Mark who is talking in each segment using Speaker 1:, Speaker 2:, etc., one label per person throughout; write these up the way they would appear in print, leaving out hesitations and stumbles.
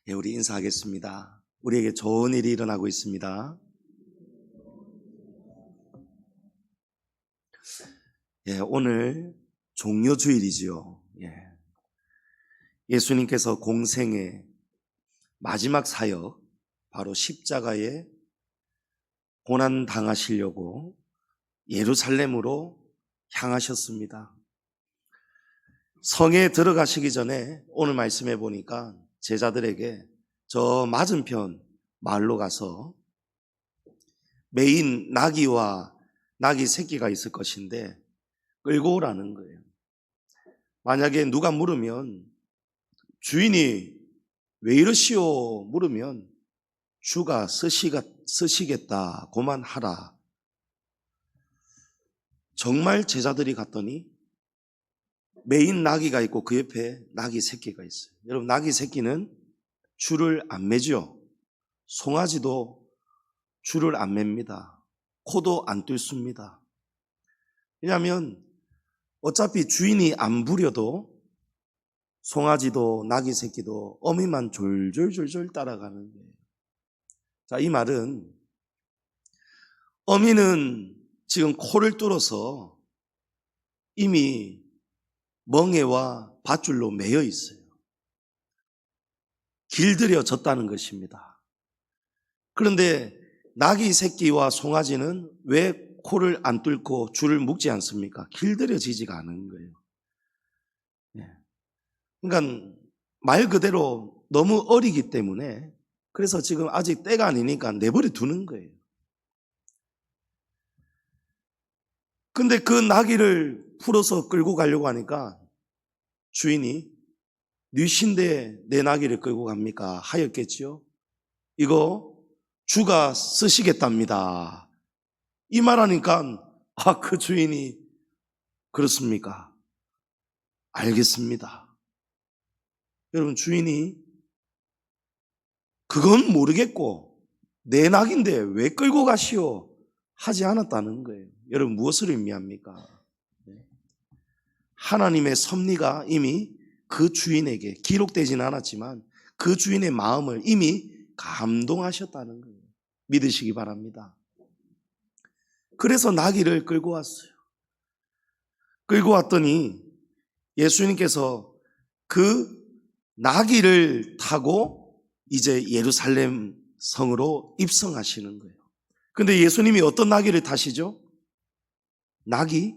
Speaker 1: 예, 우리 인사하겠습니다. 우리에게 좋은 일이 일어나고 있습니다. 예, 오늘 종료주일이지요. 예수님께서 공생의 마지막 사역, 바로 십자가에 고난 당하시려고 예루살렘으로 향하셨습니다. 성에 들어가시기 전에 오늘 말씀해 보니까 제자들에게 저 맞은편 마을로 가서 메인 나귀와 나귀 새끼가 있을 것인데 끌고 오라는 거예요. 만약에 누가 물으면 주인이 왜 이러시오 물으면 주가 쓰시겠다 고만 하라. 정말 제자들이 갔더니 메인 나귀가 있고 그 옆에 나귀 새끼가 있어요. 여러분, 나귀 새끼는 줄을 안 매죠. 송아지도 줄을 안 맵니다. 코도 안 뚫습니다. 왜냐하면 어차피 주인이 안 부려도 송아지도 나귀 새끼도 어미만 졸졸졸졸 따라가는 거예요. 자, 이 말은 어미는 지금 코를 뚫어서 이미 멍에와 밧줄로 매여 있어요. 길들여졌다는 것입니다. 그런데 나귀 새끼와 송아지는 왜 코를 안 뚫고 줄을 묶지 않습니까? 길들여지지가 않은 거예요. 그러니까 말 그대로 너무 어리기 때문에 그래서 지금 아직 때가 아니니까 내버려 두는 거예요. 근데 그 나귀를 풀어서 끌고 가려고 하니까 주인이 뉘신데 내 나귀를 끌고 갑니까? 하였겠지요. 이거 주가 쓰시겠답니다. 이 말하니까 그 주인이 그렇습니까? 알겠습니다. 여러분, 주인이 그건 모르겠고 내 낙인데 왜 끌고 가시오 하지 않았다는 거예요. 여러분, 무엇을 의미합니까? 하나님의 섭리가 이미 그 주인에게 기록되지는 않았지만 그 주인의 마음을 이미 감동하셨다는 거예요. 믿으시기 바랍니다. 그래서 나귀를 끌고 왔어요. 끌고 왔더니 예수님께서 그 나귀를 타고 이제 예루살렘 성으로 입성하시는 거예요. 근데 예수님이 어떤 나귀를 타시죠? 나귀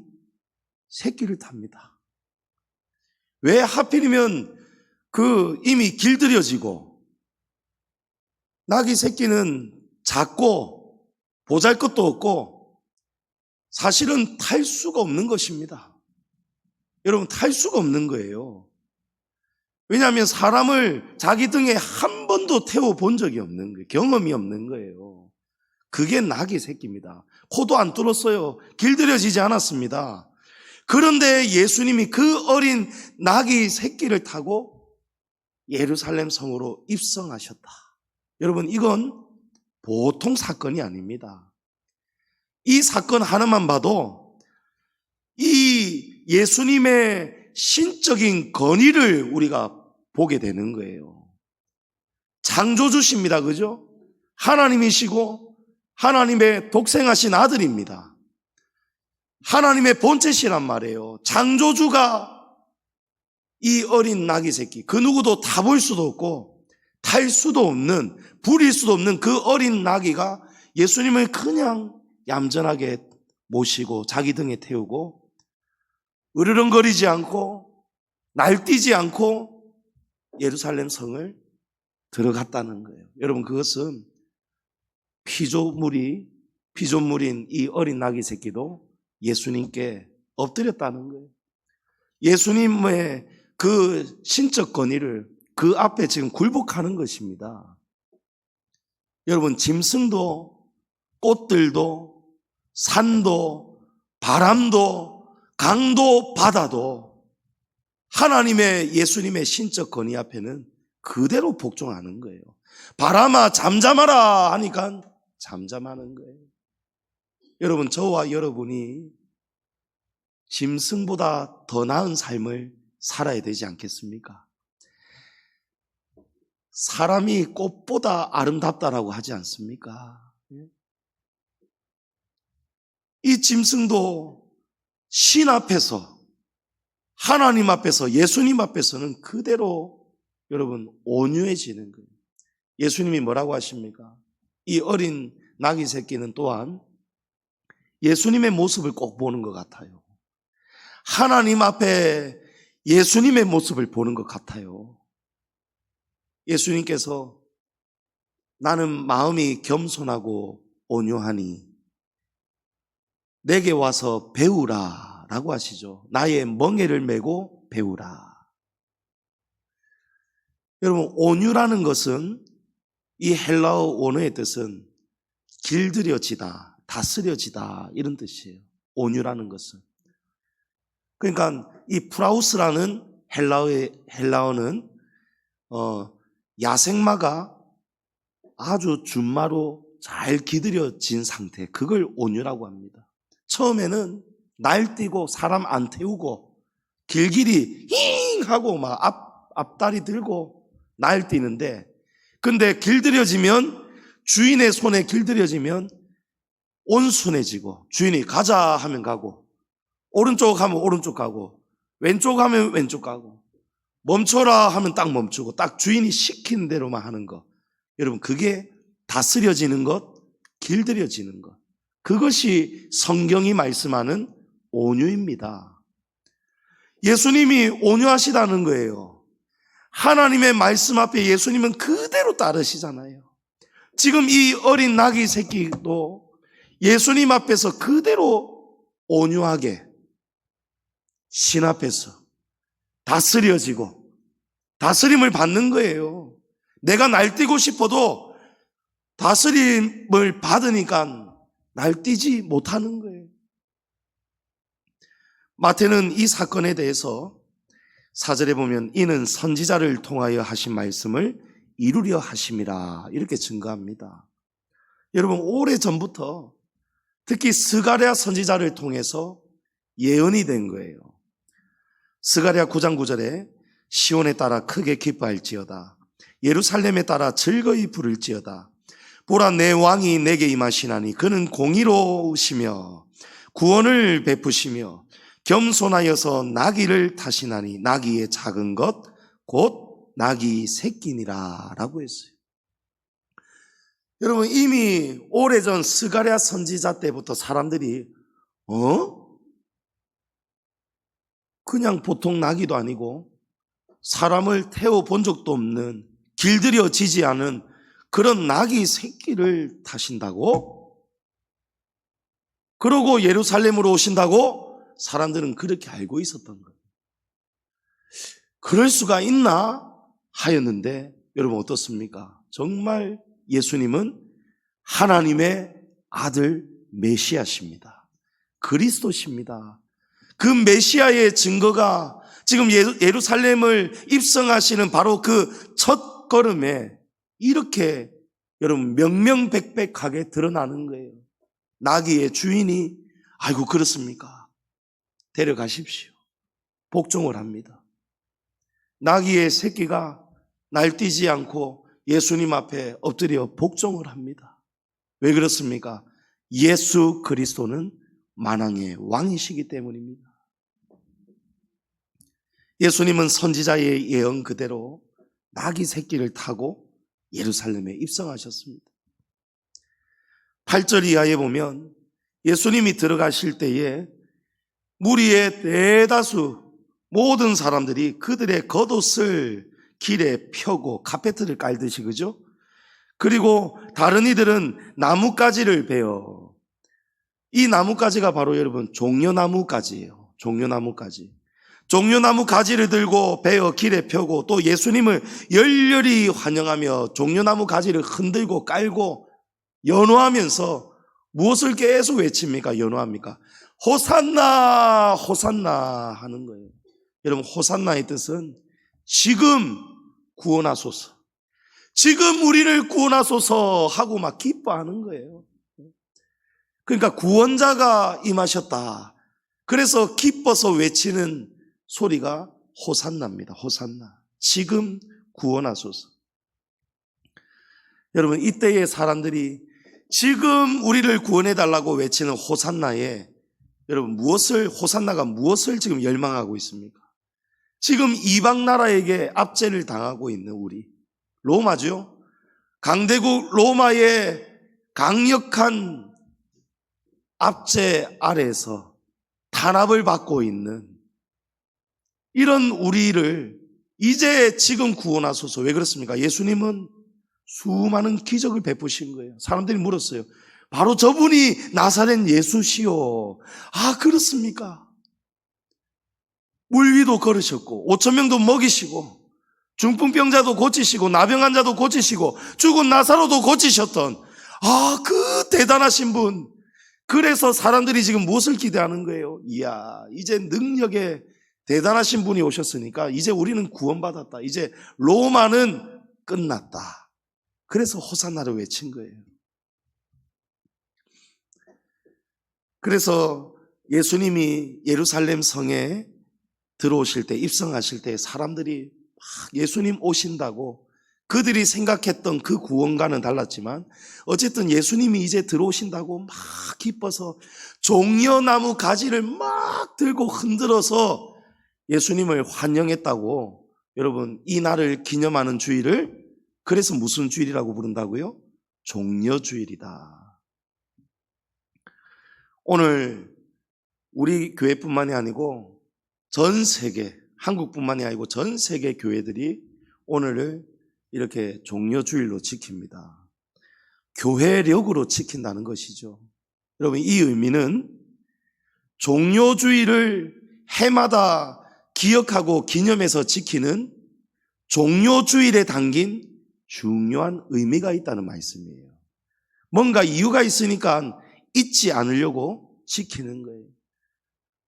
Speaker 1: 새끼를 탑니다. 왜 하필이면 그 이미 길들여지고 나귀 새끼는 작고 보잘것도 없고 사실은 탈 수가 없는 것입니다. 여러분, 탈 수가 없는 거예요. 왜냐하면 사람을 자기 등에 한 번도 태워본 적이 없는 거예요. 경험이 없는 거예요. 그게 나귀 새끼입니다. 코도 안 뚫었어요. 길들여지지 않았습니다. 그런데 예수님이 그 어린 나귀 새끼를 타고 예루살렘 성으로 입성하셨다. 여러분, 이건 보통 사건이 아닙니다. 이 사건 하나만 봐도 이 예수님의 신적인 권위를 우리가 보게 되는 거예요. 창조주십니다. 그죠? 하나님이시고 하나님의 독생하신 아들입니다. 하나님의 본체시란 말이에요. 창조주가 이 어린 나귀 새끼, 그 누구도 타볼 수도 없고 탈 수도 없는, 부릴 수도 없는 그 어린 나귀가 예수님을 그냥 얌전하게 모시고 자기 등에 태우고 으르렁거리지 않고 날뛰지 않고 예루살렘 성을 들어갔다는 거예요. 여러분, 그것은 피조물인 이 어린 나귀 새끼도 예수님께 엎드렸다는 거예요. 예수님의 그 신적 권위를 그 앞에 지금 굴복하는 것입니다. 여러분, 짐승도 꽃들도 산도 바람도 강도 바다도 하나님의 예수님의 신적 권위 앞에는 그대로 복종하는 거예요. 바람아 잠잠하라 하니까 잠잠하는 거예요. 여러분, 저와 여러분이 짐승보다 더 나은 삶을 살아야 되지 않겠습니까? 사람이 꽃보다 아름답다라고 하지 않습니까? 이 짐승도 신 앞에서, 하나님 앞에서, 예수님 앞에서는 그대로 여러분 온유해지는 거예요. 예수님이 뭐라고 하십니까? 이 어린 나귀 새끼는 또한 예수님의 모습을 꼭 보는 것 같아요. 하나님 앞에 예수님의 모습을 보는 것 같아요. 예수님께서 나는 마음이 겸손하고 온유하니 내게 와서 배우라 라고 하시죠. 나의 멍에를 메고 배우라. 여러분, 온유라는 것은 이 헬라어 원어의 뜻은 길들여지다, 다스려지다 이런 뜻이에요. 온유라는 것은. 그러니까 이 프라우스라는 헬라어는 야생마가 아주 준마로 잘 기들여진 상태, 그걸 온유라고 합니다. 처음에는 날뛰고 사람 안 태우고 길길이 힝 하고 막 앞다리 들고 날뛰는데, 근데 길들여지면, 주인의 손에 길들여지면 온순해지고, 주인이 가자 하면 가고, 오른쪽 하면 오른쪽 가고, 왼쪽 하면 왼쪽 가고, 멈춰라 하면 딱 멈추고, 딱 주인이 시킨 대로만 하는 것. 여러분, 그게 다스려지는 것, 길들여지는 것. 그것이 성경이 말씀하는 온유입니다. 예수님이 온유하시다는 거예요. 하나님의 말씀 앞에 예수님은 그대로 따르시잖아요. 지금 이 어린 나귀 새끼도 예수님 앞에서 그대로 온유하게 신 앞에서 다스려지고 다스림을 받는 거예요. 내가 날뛰고 싶어도 다스림을 받으니까 날뛰지 못하는 거예요. 마태는 이 사건에 대해서 4절에 보면 이는 선지자를 통하여 하신 말씀을 이루려 하심이라 이렇게 증거합니다. 여러분, 오래전부터 특히 스가랴 선지자를 통해서 예언이 된 거예요. 스가랴 9장 9절에 시온에 따라 크게 기뻐할지어다, 예루살렘에 따라 즐거이 부를지어다. 보라, 내 왕이 내게 임하시나니 그는 공의로우시며 구원을 베푸시며 겸손하여서 나귀를 타시나니 나귀의 작은 것 곧 나귀 새끼니라 라고 했어요. 여러분, 이미 오래전 스가랴 선지자 때부터 사람들이 그냥 보통 나귀도 아니고 사람을 태워본 적도 없는, 길들여지지 않은 그런 나귀 새끼를 타신다고? 그러고 예루살렘으로 오신다고? 사람들은 그렇게 알고 있었던 거예요. 그럴 수가 있나 하였는데, 여러분 어떻습니까? 정말 예수님은 하나님의 아들 메시아십니다. 그리스도십니다. 그 메시아의 증거가 지금 예루살렘을 입성하시는 바로 그 첫 걸음에 이렇게 여러분 명명백백하게 드러나는 거예요. 나귀의 주인이 아이고 그렇습니까? 데려가십시오. 복종을 합니다. 나귀의 새끼가 날뛰지 않고 예수님 앞에 엎드려 복종을 합니다. 왜 그렇습니까? 예수 그리스도는 만왕의 왕이시기 때문입니다. 예수님은 선지자의 예언 그대로 나귀 새끼를 타고 예루살렘에 입성하셨습니다. 8절 이하에 보면 예수님이 들어가실 때에 무리의 대다수 모든 사람들이 그들의 겉옷을 길에 펴고 카페트를 깔듯이, 그죠? 그리고 다른 이들은 나뭇가지를 베어, 이 나뭇가지가 바로 여러분 종려나무가지예요. 종려나무가지. 종려나무 가지를 들고 베어 길에 펴고 또 예수님을 열렬히 환영하며 종려나무 가지를 흔들고 깔고 연호하면서 무엇을 계속 외칩니까? 연호합니까? 호산나 호산나 하는 거예요. 여러분, 호산나의 뜻은 지금 구원하소서, 지금 우리를 구원하소서 하고 막 기뻐하는 거예요. 그러니까 구원자가 임하셨다. 그래서 기뻐서 외치는 소리가 호산나입니다. 호산나, 지금 구원하소서. 여러분, 이때의 사람들이 지금 우리를 구원해달라고 외치는 호산나에 여러분 호산나가 무엇을 지금 열망하고 있습니까? 지금 이방 나라에게 압제를 당하고 있는 우리, 로마죠. 강대국 로마의 강력한 압제 아래에서 탄압을 받고 있는 이런 우리를 이제 지금 구원하소서. 왜 그렇습니까? 예수님은 수많은 기적을 베푸신 거예요. 사람들이 물었어요. 바로 저분이 나사렛 예수시오. 아, 그렇습니까? 물 위도 걸으셨고 5천 명도 먹이시고 중풍병자도 고치시고 나병 환자도 고치시고 죽은 나사로도 고치셨던 그 대단하신 분. 그래서 사람들이 지금 무엇을 기대하는 거예요? 이야, 이제 능력에 대단하신 분이 오셨으니까 이제 우리는 구원받았다. 이제 로마는 끝났다. 그래서 호산나를 외친 거예요. 그래서 예수님이 예루살렘 성에 들어오실 때, 입성하실 때 사람들이 막 예수님 오신다고 그들이 생각했던 그 구원과는 달랐지만 어쨌든 예수님이 이제 들어오신다고 막 기뻐서 종려나무 가지를 막 들고 흔들어서 예수님을 환영했다고. 여러분, 이 날을 기념하는 주일을 그래서 무슨 주일이라고 부른다고요? 종려주일이다. 오늘 우리 교회뿐만이 아니고 전 세계, 한국뿐만이 아니고 전 세계 교회들이 오늘을 이렇게 종려주일로 지킵니다. 교회력으로 지킨다는 것이죠. 여러분, 이 의미는 종려주일을 해마다 기억하고 기념해서 지키는 종려주일에 담긴 중요한 의미가 있다는 말씀이에요. 뭔가 이유가 있으니까 잊지 않으려고 지키는 거예요.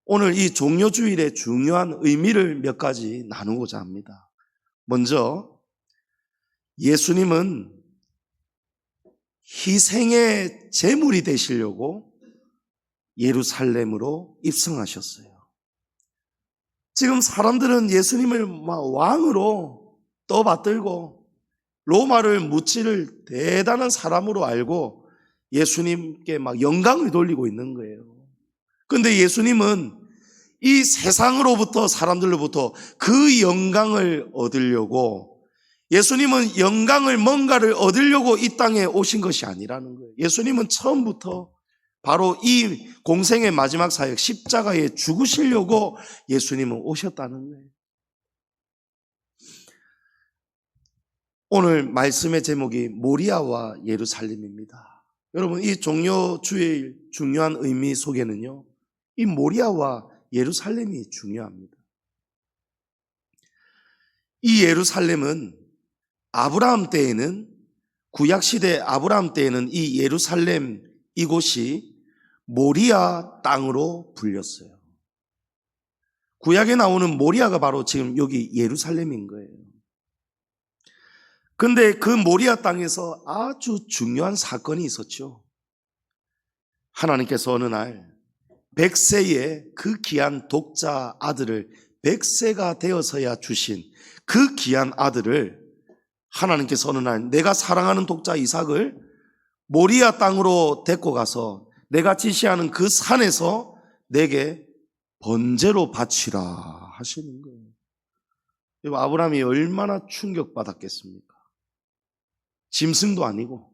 Speaker 1: 오늘 이 종려주일의 중요한 의미를 몇 가지 나누고자 합니다. 먼저 예수님은 희생의 제물이 되시려고 예루살렘으로 입성하셨어요. 지금 사람들은 예수님을 왕으로 떠받들고 로마를 무찌를 대단한 사람으로 알고 예수님께 막 영광을 돌리고 있는 거예요. 그런데 예수님은 이 세상으로부터, 사람들로부터 그 영광을 얻으려고, 예수님은 영광을 뭔가를 얻으려고 이 땅에 오신 것이 아니라는 거예요. 예수님은 처음부터 바로 이 공생의 마지막 사역 십자가에 죽으시려고 예수님은 오셨다는 거예요. 오늘 말씀의 제목이 모리아와 예루살렘입니다. 여러분, 이 종려주일 중요한 의미 속에는요, 이 모리아와 예루살렘이 중요합니다. 이 예루살렘은 아브라함 때에는, 구약시대 아브라함 때에는 이 예루살렘 이곳이 모리아 땅으로 불렸어요. 구약에 나오는 모리아가 바로 지금 여기 예루살렘인 거예요. 근데 그 모리아 땅에서 아주 중요한 사건이 있었죠. 하나님께서 어느 날 100세의 그 귀한 독자 아들을, 100세가 되어서야 주신 그 귀한 아들을 하나님께서 어느 날 내가 사랑하는 독자 이삭을 모리아 땅으로 데리고 가서 내가 지시하는 그 산에서 내게 번제로 바치라 하시는 거예요. 아브라함이 얼마나 충격받았겠습니까? 짐승도 아니고,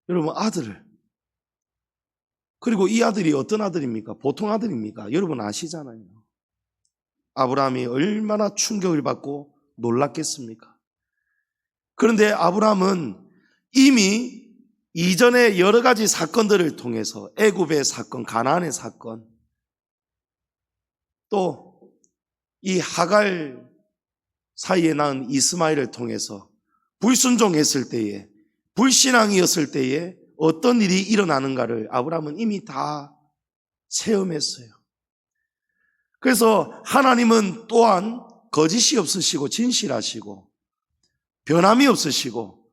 Speaker 1: 여러분, 아들을, 그리고 이 아들이 어떤 아들입니까? 보통 아들입니까? 여러분 아시잖아요. 아브라함이 얼마나 충격을 받고 놀랐겠습니까? 그런데 아브라함은 이미 이전에 여러 가지 사건들을 통해서, 애굽의 사건, 가나안의 사건, 또 이 하갈 사이에 낳은 이스마엘을 통해서 불순종했을 때에, 불신앙이었을 때에 어떤 일이 일어나는가를 아브라함은 이미 다 체험했어요. 그래서 하나님은 또한 거짓이 없으시고 진실하시고 변함이 없으시고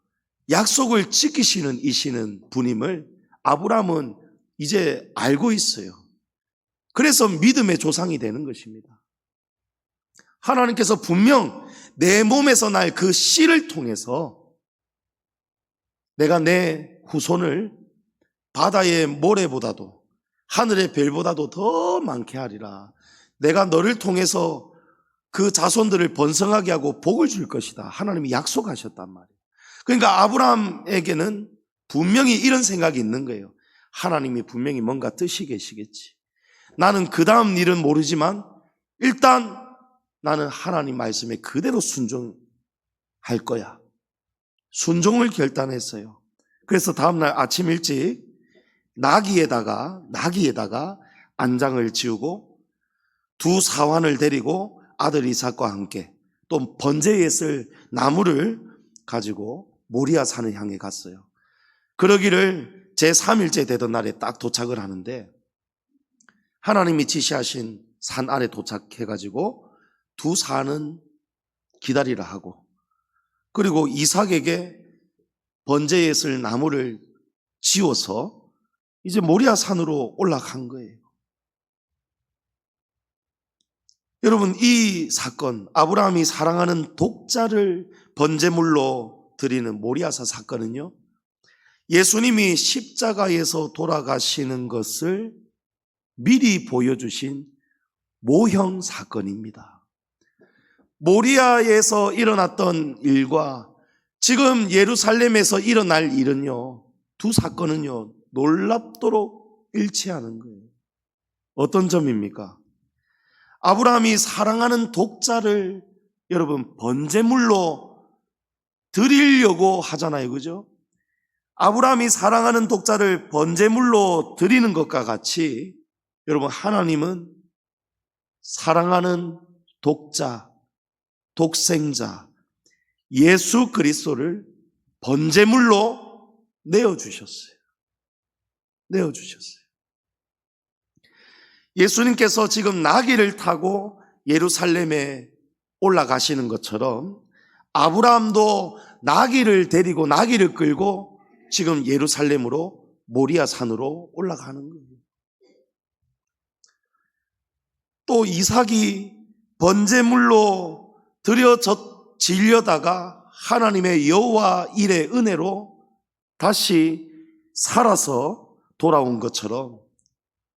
Speaker 1: 약속을 지키시는 이시는 분임을 아브라함은 이제 알고 있어요. 그래서 믿음의 조상이 되는 것입니다. 하나님께서 분명 내 몸에서 날 그 씨를 통해서 내가 내 후손을 바다의 모래보다도 하늘의 별보다도 더 많게 하리라. 내가 너를 통해서 그 자손들을 번성하게 하고 복을 줄 것이다. 하나님이 약속하셨단 말이에요. 그러니까 아브라함에게는 분명히 이런 생각이 있는 거예요. 하나님이 분명히 뭔가 뜻이 계시겠지. 나는 그 다음 일은 모르지만 일단 나는 하나님 말씀에 그대로 순종할 거야. 순종을 결단했어요. 그래서 다음날 아침 일찍 나귀에다가 안장을 지우고 두 사환을 데리고 아들 이삭과 함께 또 번제에 쓸 나무를 가지고 모리아 산을 향해 갔어요. 그러기를 제3일째 되던 날에 딱 도착을 하는데 하나님이 지시하신 산 아래 도착해가지고 두 사는 기다리라 하고 그리고 이삭에게 번제에 쓸 나무를 지워서 이제 모리아 산으로 올라간 거예요. 여러분, 이 사건, 아브라함이 사랑하는 독자를 번제물로 드리는 모리아사 사건은요, 예수님이 십자가에서 돌아가시는 것을 미리 보여주신 모형 사건입니다. 모리아에서 일어났던 일과 지금 예루살렘에서 일어날 일은요, 두 사건은요, 놀랍도록 일치하는 거예요. 어떤 점입니까? 아브라함이 사랑하는 독자를 여러분 번제물로 드리려고 하잖아요. 그죠? 아브라함이 사랑하는 독자를 번제물로 드리는 것과 같이 여러분 하나님은 사랑하는 독자, 독생자, 예수 그리스도를 번제물로 내어주셨어요. 예수님께서 지금 나귀를 타고 예루살렘에 올라가시는 것처럼 아브라함도 나귀를 데리고 나귀를 끌고 지금 예루살렘으로 모리아 산으로 올라가는 거예요. 또 이삭이 번제물로 드려지려다가 하나님의 여호와 일의 은혜로 다시 살아서 돌아온 것처럼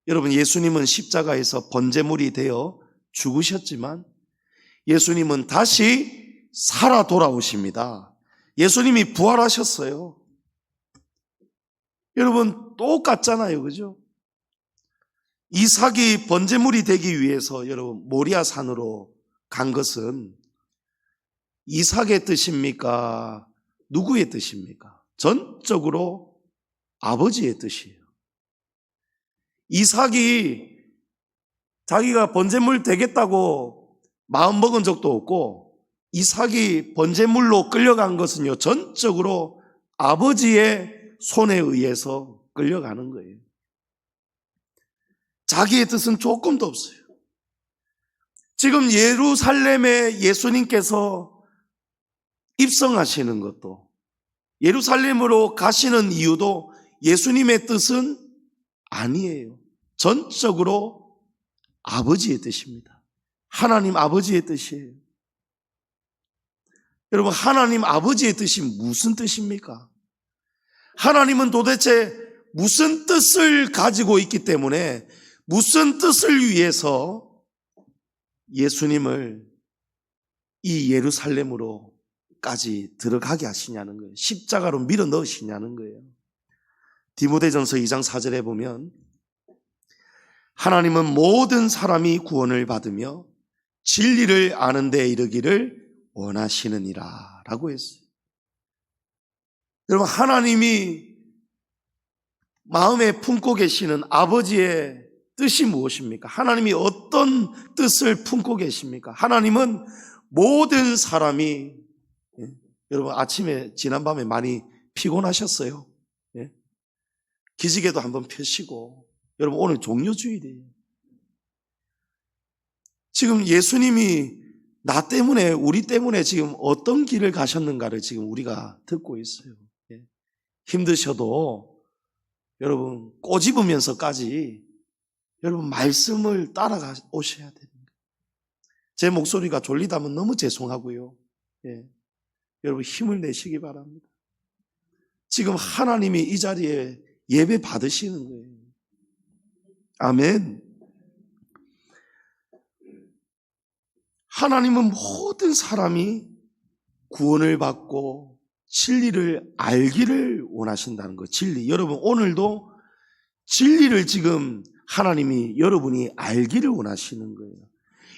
Speaker 1: 여러분 예수님은 십자가에서 번제물이 되어 죽으셨지만 예수님은 다시 살아 돌아오십니다. 예수님이 부활하셨어요. 여러분 똑같잖아요. 그죠? 이삭이 번제물이 되기 위해서 여러분 모리아 산으로 간 것은 이삭의 뜻입니까? 누구의 뜻입니까? 전적으로 아버지의 뜻이에요. 이삭이 자기가 번제물 되겠다고 마음먹은 적도 없고 이삭이 번제물로 끌려간 것은요 전적으로 아버지의 손에 의해서 끌려가는 거예요. 자기의 뜻은 조금도 없어요. 지금 예루살렘에 예수님께서 입성하시는 것도 예루살렘으로 가시는 이유도 예수님의 뜻은 아니에요. 전적으로 아버지의 뜻입니다. 하나님 아버지의 뜻이에요. 여러분 하나님 아버지의 뜻이 무슨 뜻입니까? 하나님은 도대체 무슨 뜻을 가지고 있기 때문에 무슨 뜻을 위해서 예수님을 이 예루살렘으로까지 들어가게 하시냐는 거예요. 십자가로 밀어 넣으시냐는 거예요. 디모데전서 2장 4절에 보면 하나님은 모든 사람이 구원을 받으며 진리를 아는 데 이르기를 원하시느니라 라고 했어요. 여러분 하나님이 마음에 품고 계시는 아버지의 뜻이 무엇입니까? 하나님이 어떤 뜻을 품고 계십니까? 하나님은 모든 사람이 여러분 아침에 지난밤에 많이 피곤하셨어요. 기지개도 한번 펴시고 여러분 오늘 종료주일이에요. 지금 예수님이 나 때문에 우리 때문에 지금 어떤 길을 가셨는가를 지금 우리가 듣고 있어요. 힘드셔도 여러분 꼬집으면서까지 여러분 말씀을 따라가 오셔야 됩니다. 제 목소리가 졸리다면 너무 죄송하고요. 여러분 힘을 내시기 바랍니다. 지금 하나님이 이 자리에 예배 받으시는 거예요. 아멘. 하나님은 모든 사람이 구원을 받고 진리를 알기를 원하신다는 거예요. 진리. 여러분, 오늘도 진리를 지금 하나님이 여러분이 알기를 원하시는 거예요.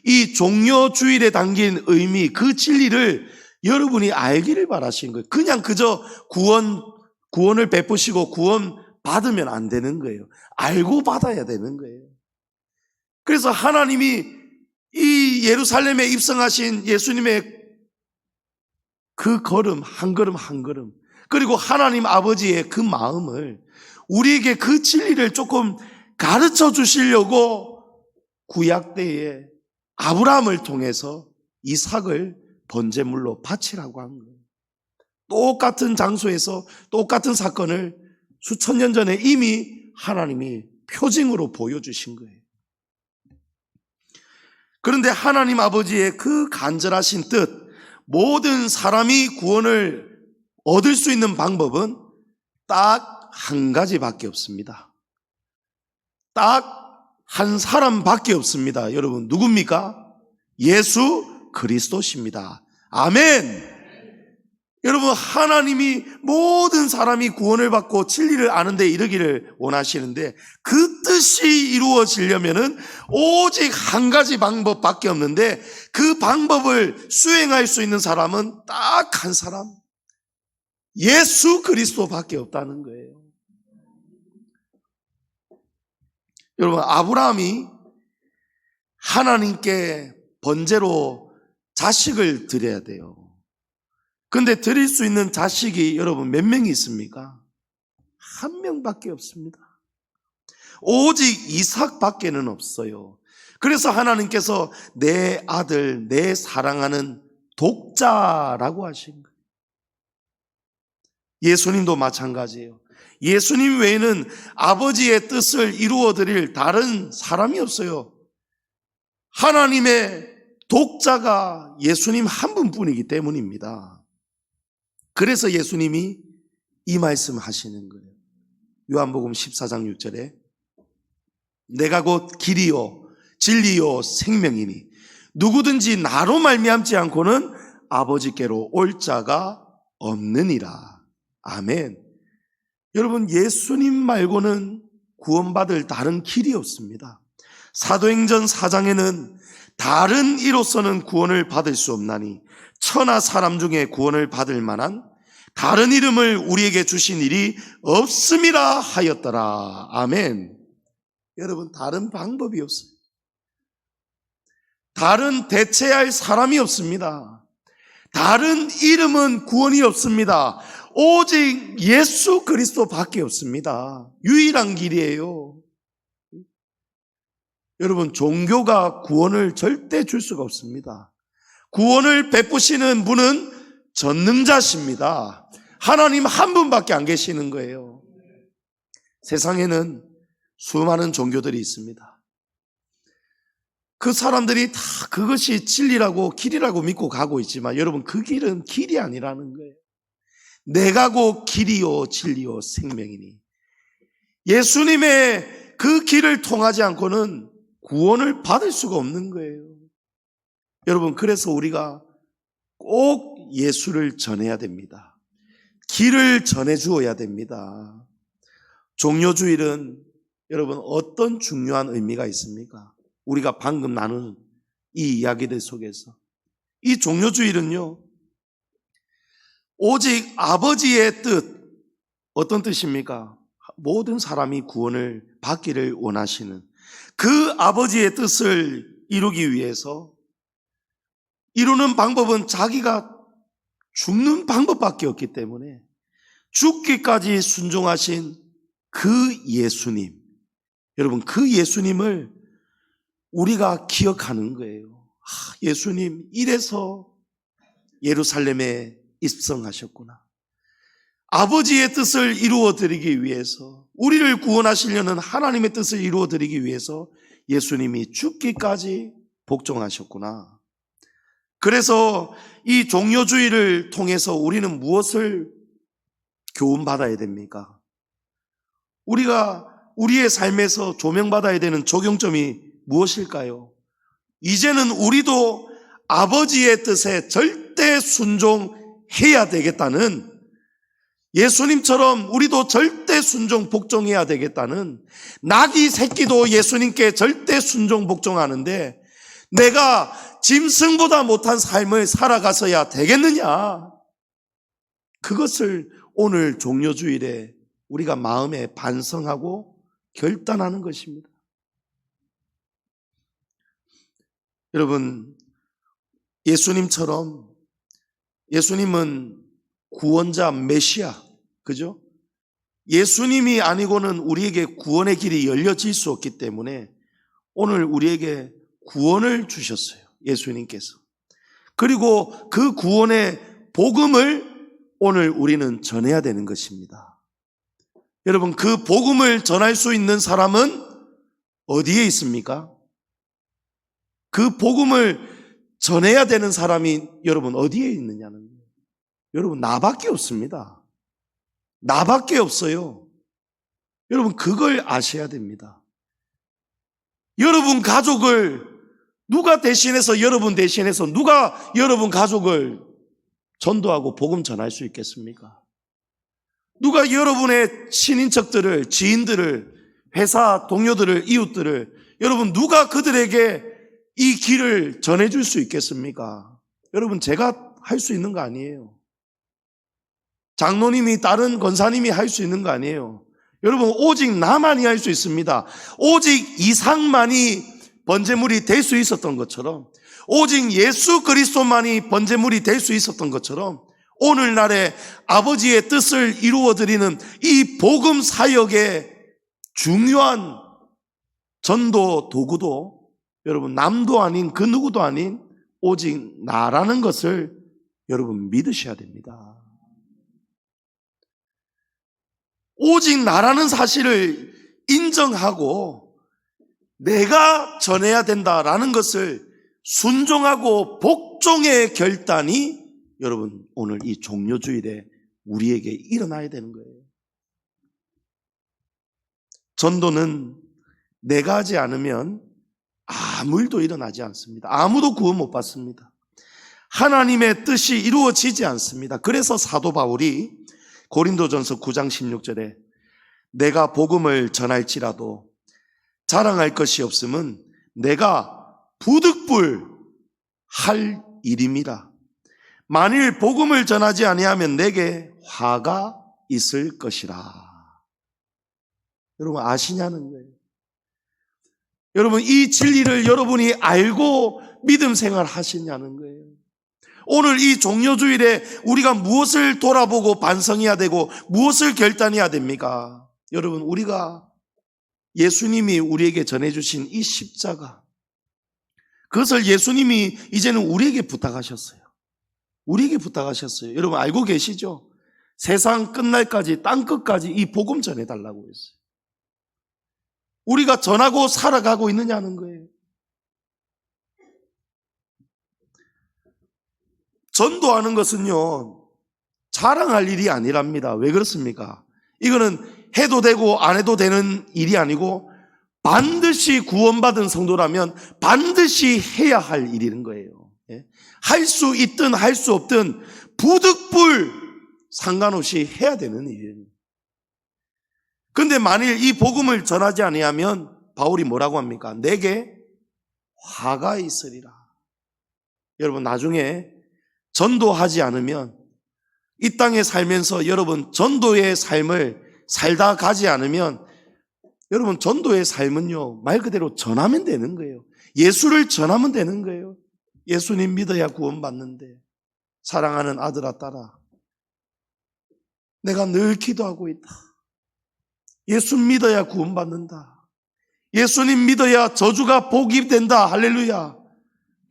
Speaker 1: 이 종려주일에 담긴 의미, 그 진리를 여러분이 알기를 바라시는 거예요. 그냥 그저 구원을 베푸시고 구원 받으면 안 되는 거예요. 알고 받아야 되는 거예요. 그래서 하나님이 이 예루살렘에 입성하신 예수님의 그 걸음, 한 걸음 한 걸음, 그리고 하나님 아버지의 그 마음을 우리에게 그 진리를 조금 가르쳐 주시려고 구약 때에 아브라함을 통해서 이삭을 번제물로 바치라고 한 거예요. 똑같은 장소에서 똑같은 사건을 수천 년 전에 이미 하나님이 표징으로 보여주신 거예요. 그런데 하나님 아버지의 그 간절하신 뜻, 모든 사람이 구원을 얻을 수 있는 방법은 딱 한 가지밖에 없습니다. 딱 한 사람밖에 없습니다. 여러분, 누굽니까? 예수 그리스도십니다. 아멘. 여러분, 하나님이 모든 사람이 구원을 받고 진리를 아는 데 이르기를 원하시는데, 그 뜻이 이루어지려면은 오직 한 가지 방법밖에 없는데, 그 방법을 수행할 수 있는 사람은 딱 한 사람, 예수 그리스도밖에 없다는 거예요. 여러분, 아브라함이 하나님께 번제로 자식을 드려야 돼요. 근데 드릴 수 있는 자식이 여러분 몇 명이 있습니까? 한 명밖에 없습니다. 오직 이삭밖에는 없어요. 그래서 하나님께서 내 아들, 내 사랑하는 독자라고 하신 거예요. 예수님도 마찬가지예요. 예수님 외에는 아버지의 뜻을 이루어 드릴 다른 사람이 없어요. 하나님의 독자가 예수님 한 분뿐이기 때문입니다. 그래서 예수님이 이 말씀 하시는 거예요. 요한복음 14장 6절에 내가 곧 길이요 진리요 생명이니 누구든지 나로 말미암지 않고는 아버지께로 올 자가 없느니라. 아멘. 여러분, 예수님 말고는 구원받을 다른 길이 없습니다. 사도행전 4장에는 다른 이로서는 구원을 받을 수 없나니 천하 사람 중에 구원을 받을 만한 다른 이름을 우리에게 주신 일이 없음이라 하였더라. 아멘. 여러분, 다른 방법이 없어요. 다른 대체할 사람이 없습니다. 다른 이름은 구원이 없습니다. 오직 예수 그리스도밖에 없습니다. 유일한 길이에요. 여러분, 종교가 구원을 절대 줄 수가 없습니다. 구원을 베푸시는 분은 전능자십니다. 하나님 한 분밖에 안 계시는 거예요. 세상에는 수많은 종교들이 있습니다. 그 사람들이 다 그것이 진리라고 길이라고 믿고 가고 있지만 여러분, 그 길은 길이 아니라는 거예요. 내가 곧 길이요 진리요 생명이니 예수님의 그 길을 통하지 않고는 구원을 받을 수가 없는 거예요. 여러분, 그래서 우리가 꼭 예수를 전해야 됩니다. 길을 전해 주어야 됩니다. 종려주일은 여러분 어떤 중요한 의미가 있습니까? 우리가 방금 나눈 이 이야기들 속에서 이 종려주일은요, 오직 아버지의 뜻, 어떤 뜻입니까? 모든 사람이 구원을 받기를 원하시는 그 아버지의 뜻을 이루기 위해서 이루는 방법은 자기가 죽는 방법밖에 없기 때문에 죽기까지 순종하신 그 예수님, 여러분, 그 예수님을 우리가 기억하는 거예요. 예수님 이래서 예루살렘에 입성하셨구나. 아버지의 뜻을 이루어 드리기 위해서, 우리를 구원하시려는 하나님의 뜻을 이루어 드리기 위해서 예수님이 죽기까지 복종하셨구나. 그래서 이 종려주의를 통해서 우리는 무엇을 교훈받아야 됩니까? 우리가 우리의 삶에서 조명받아야 되는 적용점이 무엇일까요? 이제는 우리도 아버지의 뜻에 절대 순종해야 되겠다는, 예수님처럼 우리도 절대 순종 복종해야 되겠다는, 낙이 새끼도 예수님께 절대 순종 복종하는데 내가 짐승보다 못한 삶을 살아가서야 되겠느냐? 그것을 오늘 종료주일에 우리가 마음에 반성하고 결단하는 것입니다. 여러분, 예수님처럼, 예수님은 구원자 메시아, 그죠? 예수님이 아니고는 우리에게 구원의 길이 열려질 수 없기 때문에 오늘 우리에게 구원을 주셨어요, 예수님께서. 그리고 그 구원의 복음을 오늘 우리는 전해야 되는 것입니다. 여러분, 그 복음을 전할 수 있는 사람은 어디에 있습니까? 그 복음을 전해야 되는 사람이 여러분 어디에 있느냐는 거예요. 여러분, 나밖에 없습니다. 나밖에 없어요. 여러분, 그걸 아셔야 됩니다. 여러분 가족을 누가 대신해서, 여러분 대신해서 누가 여러분 가족을 전도하고 복음 전할 수 있겠습니까? 누가 여러분의 친인척들을, 지인들을, 회사 동료들을, 이웃들을, 여러분 누가 그들에게 이 길을 전해줄 수 있겠습니까? 여러분, 제가 할 수 있는 거 아니에요. 장로님이, 다른 권사님이 할 수 있는 거 아니에요. 여러분, 오직 나만이 할 수 있습니다. 오직 이상만이 번제물이 될 수 있었던 것처럼, 오직 예수 그리스도만이 번제물이 될 수 있었던 것처럼, 오늘날에 아버지의 뜻을 이루어드리는 이 복음 사역의 중요한 전도 도구도 여러분 남도 아닌 그 누구도 아닌 오직 나라는 것을 여러분 믿으셔야 됩니다. 오직 나라는 사실을 인정하고 내가 전해야 된다라는 것을 순종하고 복종의 결단이 여러분 오늘 이 종료주일에 우리에게 일어나야 되는 거예요. 전도는 내가 하지 않으면 아무 일도 일어나지 않습니다. 아무도 구원 못 받습니다. 하나님의 뜻이 이루어지지 않습니다. 그래서 사도 바울이 고린도전서 9장 16절에 내가 복음을 전할지라도 자랑할 것이 없음은 내가 부득불 할 일임이라. 만일 복음을 전하지 아니하면 내게 화가 있을 것이라. 여러분 아시냐는 거예요. 여러분 이 진리를 여러분이 알고 믿음 생활 하시냐는 거예요. 오늘 이 종료주일에 우리가 무엇을 돌아보고 반성해야 되고 무엇을 결단해야 됩니까? 여러분, 우리가 예수님이 우리에게 전해주신 이 십자가, 그것을 예수님이 이제는 우리에게 부탁하셨어요. 우리에게 부탁하셨어요. 여러분 알고 계시죠? 세상 끝날까지, 땅끝까지 이 복음 전해달라고 했어요. 우리가 전하고 살아가고 있느냐는 거예요. 전도하는 것은요, 자랑할 일이 아니랍니다. 왜 그렇습니까? 이거는 해도 되고 안 해도 되는 일이 아니고 반드시 구원받은 성도라면 반드시 해야 할 일인 거예요. 할 수 있든 할 수 없든 부득불 상관없이 해야 되는 일이에요. 그런데 만일 이 복음을 전하지 아니하면 바울이 뭐라고 합니까? 내게 화가 있으리라. 여러분 나중에 전도하지 않으면, 이 땅에 살면서 여러분 전도의 삶을 살다 가지 않으면, 여러분 전도의 삶은요 말 그대로 전하면 되는 거예요. 예수를 전하면 되는 거예요. 예수님 믿어야 구원받는데, 사랑하는 아들아 딸아, 내가 늘 기도하고 있다. 예수 믿어야 구원받는다. 예수님 믿어야 저주가 복이 된다. 할렐루야.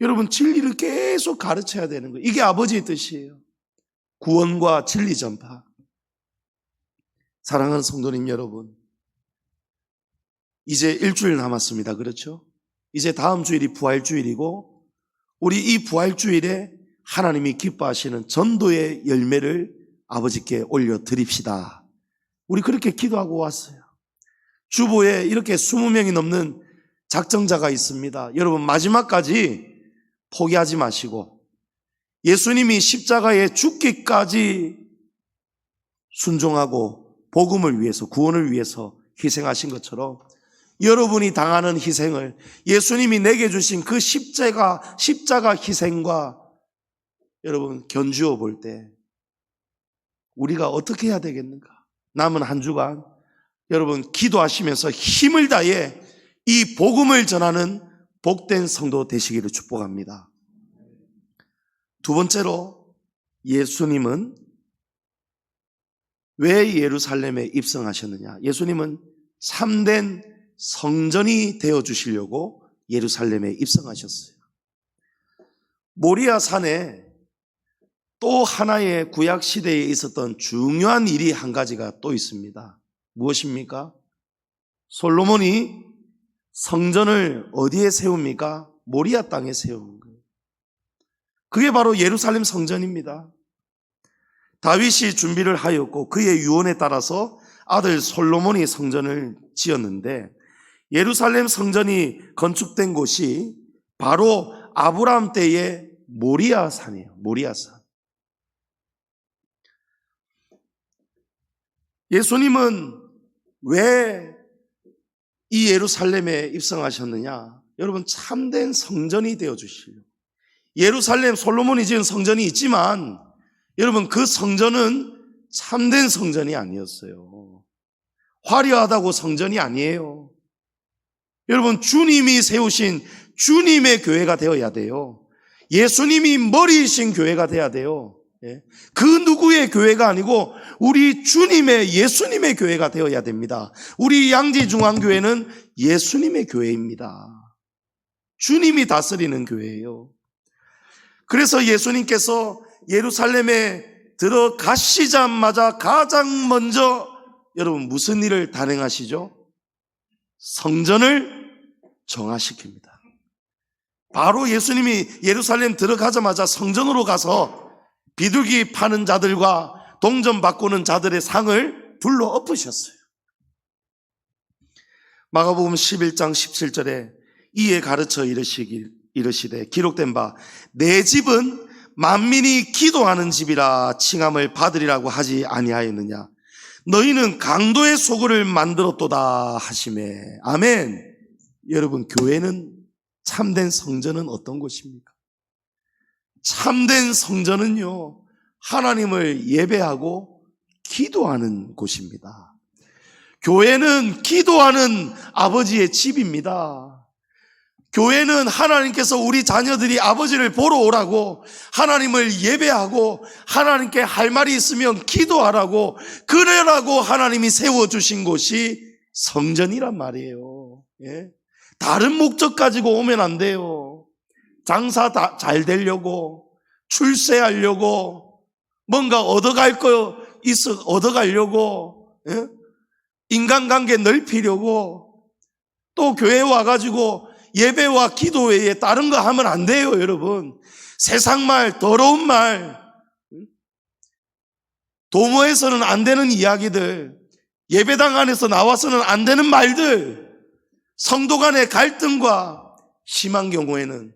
Speaker 1: 여러분 진리를 계속 가르쳐야 되는 거예요. 이게 아버지의 뜻이에요. 구원과 진리 전파. 사랑하는 성도님 여러분, 이제 일주일 남았습니다. 그렇죠? 이제 다음 주일이 부활주일이고, 우리 이 부활주일에 하나님이 기뻐하시는 전도의 열매를 아버지께 올려드립시다. 우리 그렇게 기도하고 왔어요. 주보에 이렇게 20명이 넘는 작정자가 있습니다. 여러분, 마지막까지 포기하지 마시고 예수님이 십자가에 죽기까지 순종하고 복음을 위해서, 구원을 위해서 희생하신 것처럼 여러분이 당하는 희생을 예수님이 내게 주신 그 십자가 희생과 여러분 견주어 볼 때 우리가 어떻게 해야 되겠는가? 남은 한 주간 여러분 기도하시면서 힘을 다해 이 복음을 전하는 복된 성도 되시기를 축복합니다. 두 번째로, 예수님은 왜 예루살렘에 입성하셨느냐? 예수님은 참된 성전이 되어주시려고 예루살렘에 입성하셨어요. 모리아 산에 또 하나의 구약시대에 있었던 중요한 일이 한 가지가 또 있습니다. 무엇입니까? 솔로몬이 성전을 어디에 세웁니까? 모리아 땅에 세운 거예요. 그게 바로 예루살렘 성전입니다. 다윗이 준비를 하였고 그의 유언에 따라서 아들 솔로몬이 성전을 지었는데, 예루살렘 성전이 건축된 곳이 바로 아브라함 때의 모리아 산이에요. 모리아 산. 예수님은 왜 이 예루살렘에 입성하셨느냐? 여러분, 참된 성전이 되어주시려고. 예루살렘 솔로몬이 지은 성전이 있지만 여러분, 그 성전은 참된 성전이 아니었어요. 화려하다고 성전이 아니에요. 여러분, 주님이 세우신 주님의 교회가 되어야 돼요. 예수님이 머리이신 교회가 돼야 돼요. 그 누구의 교회가 아니고 우리 주님의, 예수님의 교회가 되어야 됩니다. 우리 양지중앙교회는 예수님의 교회입니다. 주님이 다스리는 교회예요. 그래서 예수님께서 예루살렘에 들어가시자마자 가장 먼저 여러분 무슨 일을 단행하시죠? 성전을 정화시킵니다. 바로 예수님이 예루살렘 들어가자마자 성전으로 가서 비둘기 파는 자들과 동전 바꾸는 자들의 상을 불러 엎으셨어요. 마가복음 11장 17절에 이에 가르쳐 이르시되 기록된 바 내 집은 만민이 기도하는 집이라 칭함을 받으리라고 하지 아니하였느냐? 너희는 강도의 소굴을 만들었도다 하시매. 아멘. 여러분, 교회는, 참된 성전은 어떤 곳입니까? 참된 성전은요, 하나님을 예배하고 기도하는 곳입니다. 교회는 기도하는 아버지의 집입니다. 교회는 하나님께서 우리 자녀들이 아버지를 보러 오라고, 하나님을 예배하고 하나님께 할 말이 있으면 기도하라고, 그러라고 하나님이 세워주신 곳이 성전이란 말이에요. 예? 다른 목적 가지고 오면 안 돼요. 장사 잘 되려고, 출세하려고, 뭔가 얻어갈 거 있어 얻어가려고, 예? 인간관계 넓히려고, 또 교회에 와가지고 예배와 기도 외에 다른 거 하면 안 돼요, 여러분. 세상 말, 더러운 말, 도모에서는 안 되는 이야기들, 예배당 안에서 나와서는 안 되는 말들, 성도 간의 갈등과 심한 경우에는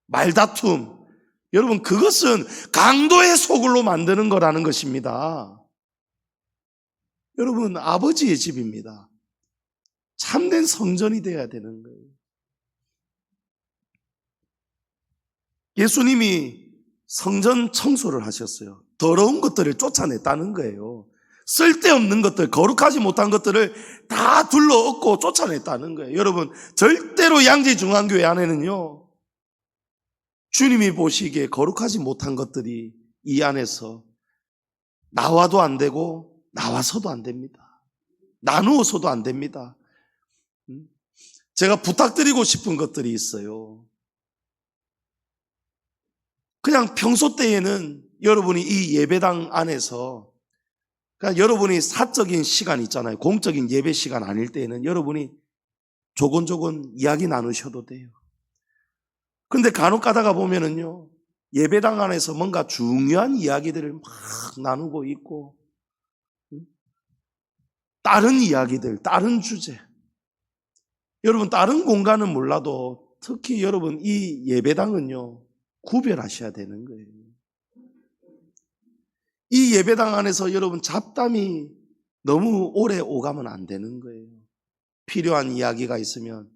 Speaker 1: 말다툼, 여러분, 그것은 강도의 소굴로 만드는 거라는 것입니다. 여러분, 아버지의 집입니다. 참된 성전이 되어야 되는 거예요. 예수님이 성전 청소를 하셨어요. 더러운 것들을 쫓아냈다는 거예요. 쓸데없는 것들, 거룩하지 못한 것들을 다 둘러엎고 쫓아냈다는 거예요. 여러분, 절대로 양지중앙교회 안에는요, 주님이 보시기에 거룩하지 못한 것들이 이 안에서 나와도 안 되고 나와서도 안 됩니다. 나누어서도 안 됩니다. 제가 부탁드리고 싶은 것들이 있어요. 그냥 평소 때에는 여러분이 이 예배당 안에서, 그냥 여러분이 사적인 시간 있잖아요. 공적인 예배 시간 아닐 때에는 여러분이 조곤조곤 이야기 나누셔도 돼요. 근데 간혹 가다가 보면은요, 예배당 안에서 뭔가 중요한 이야기들을 막 나누고 있고, 다른 이야기들, 다른 주제. 여러분, 다른 공간은 몰라도 특히 여러분 이 예배당은요, 구별하셔야 되는 거예요. 이 예배당 안에서 여러분 잡담이 너무 오래 오가면 안 되는 거예요. 필요한 이야기가 있으면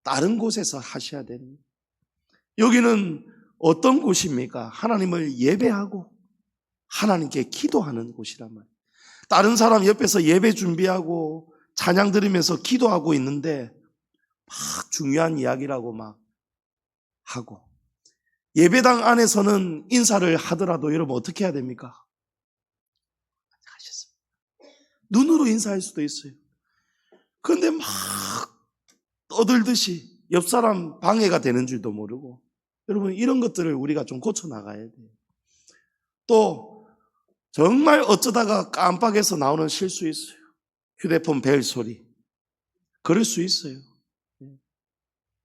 Speaker 1: 다른 곳에서 하셔야 되는 거예요. 여기는 어떤 곳입니까? 하나님을 예배하고 하나님께 기도하는 곳이란 말이에요. 다른 사람 옆에서 예배 준비하고 찬양 들으면서 기도하고 있는데 막 중요한 이야기라고 막 하고, 예배당 안에서는 인사를 하더라도 여러분 어떻게 해야 됩니까? 눈으로 인사할 수도 있어요. 그런데 막 떠들듯이 옆 사람 방해가 되는 줄도 모르고, 여러분 이런 것들을 우리가 좀 고쳐나가야 돼요. 또 정말 어쩌다가 깜빡해서 나오는 실수 있어요. 휴대폰 벨 소리. 그럴 수 있어요.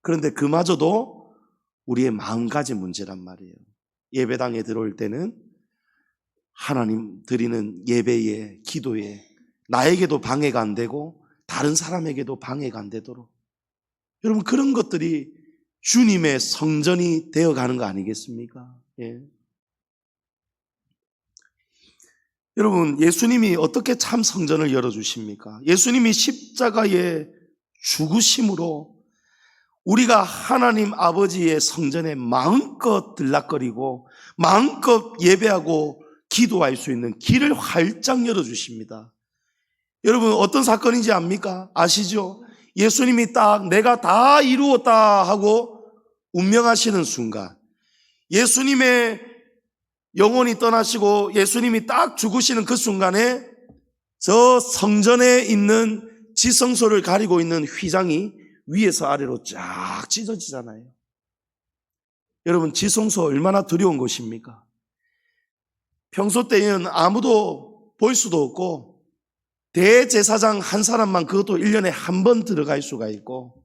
Speaker 1: 그런데 그마저도 우리의 마음가짐 문제란 말이에요. 예배당에 들어올 때는 하나님 드리는 예배에, 기도에 나에게도 방해가 안 되고 다른 사람에게도 방해가 안 되도록, 여러분 그런 것들이 주님의 성전이 되어가는 거 아니겠습니까? 예. 여러분, 예수님이 어떻게 참 성전을 열어주십니까? 예수님이 십자가의 죽으심으로 우리가 하나님 아버지의 성전에 마음껏 들락거리고 마음껏 예배하고 기도할 수 있는 길을 활짝 열어주십니다. 여러분 어떤 사건인지 압니까? 아시죠? 예수님이 딱 내가 다 이루었다 하고 운명하시는 순간, 예수님의 영혼이 떠나시고 예수님이 딱 죽으시는 그 순간에 저 성전에 있는 지성소를 가리고 있는 휘장이 위에서 아래로 쫙 찢어지잖아요. 여러분 지성소 얼마나 두려운 곳입니까? 평소 때는 아무도 볼 수도 없고 대제사장 한 사람만 그것도 1년에 한 번 들어갈 수가 있고,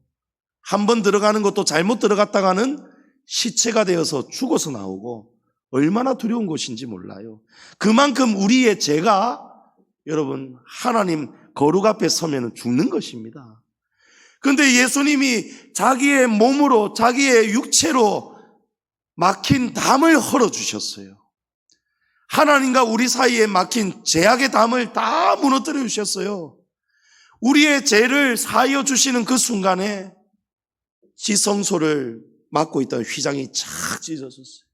Speaker 1: 한 번 들어가는 것도 잘못 들어갔다가는 시체가 되어서 죽어서 나오고, 얼마나 두려운 곳인지 몰라요. 그만큼 우리의 죄가 여러분 하나님 거룩 앞에 서면 죽는 것입니다. 그런데 예수님이 자기의 몸으로 자기의 육체로 막힌 담을 헐어주셨어요. 하나님과 우리 사이에 막힌 죄악의 담을 다 무너뜨려 주셨어요. 우리의 죄를 사하여 주시는 그 순간에 지성소를 막고 있던 휘장이 착 찢어졌어요.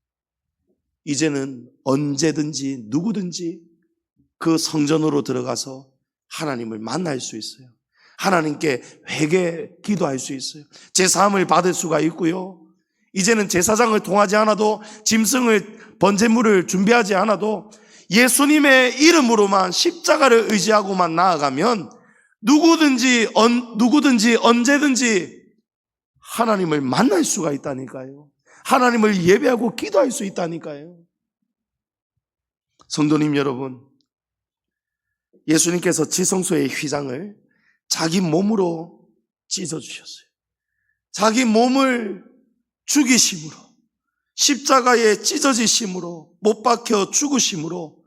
Speaker 1: 이제는 언제든지 누구든지 그 성전으로 들어가서 하나님을 만날 수 있어요. 하나님께 회개 기도할 수 있어요. 제사함을 받을 수가 있고요. 이제는 제사장을 통하지 않아도, 짐승을 번제물을 준비하지 않아도 예수님의 이름으로만 십자가를 의지하고만 나아가면 누구든지 언제든지 하나님을 만날 수가 있다니까요. 하나님을 예배하고 기도할 수 있다니까요. 성도님 여러분, 예수님께서 지성소의 휘장을 자기 몸으로 찢어주셨어요. 자기 몸을 죽이심으로, 십자가에 찢어지심으로, 못 박혀 죽으심으로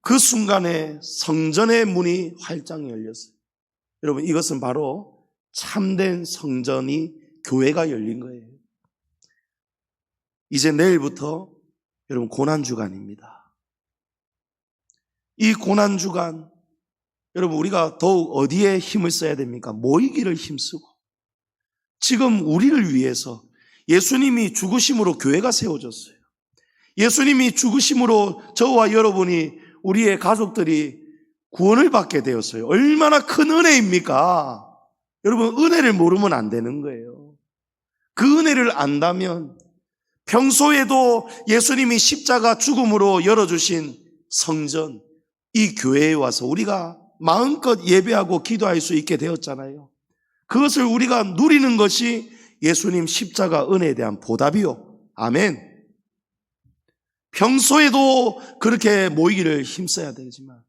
Speaker 1: 그 순간에 성전의 문이 활짝 열렸어요. 여러분 이것은 바로 참된 성전이, 교회가 열린 거예요. 이제 내일부터 여러분 고난주간입니다. 이 고난주간 여러분 우리가 더욱 어디에 힘을 써야 됩니까? 모이기를 힘쓰고, 지금 우리를 위해서 예수님이 죽으심으로 교회가 세워졌어요. 예수님이 죽으심으로 저와 여러분이, 우리의 가족들이 구원을 받게 되었어요. 얼마나 큰 은혜입니까? 여러분 은혜를 모르면 안 되는 거예요. 그 은혜를 안다면 평소에도 예수님이 십자가 죽음으로 열어주신 성전, 이 교회에 와서 우리가 마음껏 예배하고 기도할 수 있게 되었잖아요. 그것을 우리가 누리는 것이 예수님 십자가 은혜에 대한 보답이요. 아멘. 평소에도 그렇게 모이기를 힘써야 되지만,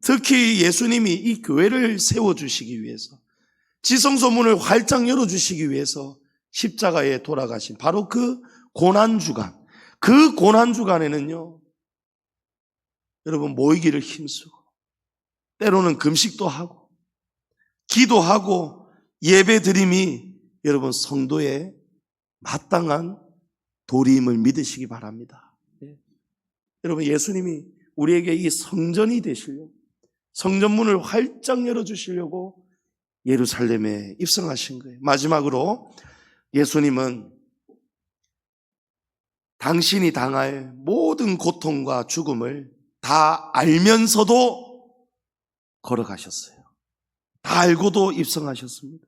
Speaker 1: 특히 예수님이 이 교회를 세워주시기 위해서, 지성소문을 활짝 열어주시기 위해서 십자가에 돌아가신 바로 그 고난주간, 그 고난 주간에는요, 여러분 모이기를 힘쓰고 때로는 금식도 하고 기도하고 예배 드림이 여러분 성도의 마땅한 도리임을 믿으시기 바랍니다. 여러분 예수님이 우리에게 이 성전이 되시려고, 성전문을 활짝 열어주시려고 예루살렘에 입성하신 거예요. 마지막으로 예수님은 당신이 당할 모든 고통과 죽음을 다 알면서도 걸어가셨어요. 다 알고도 입성하셨습니다.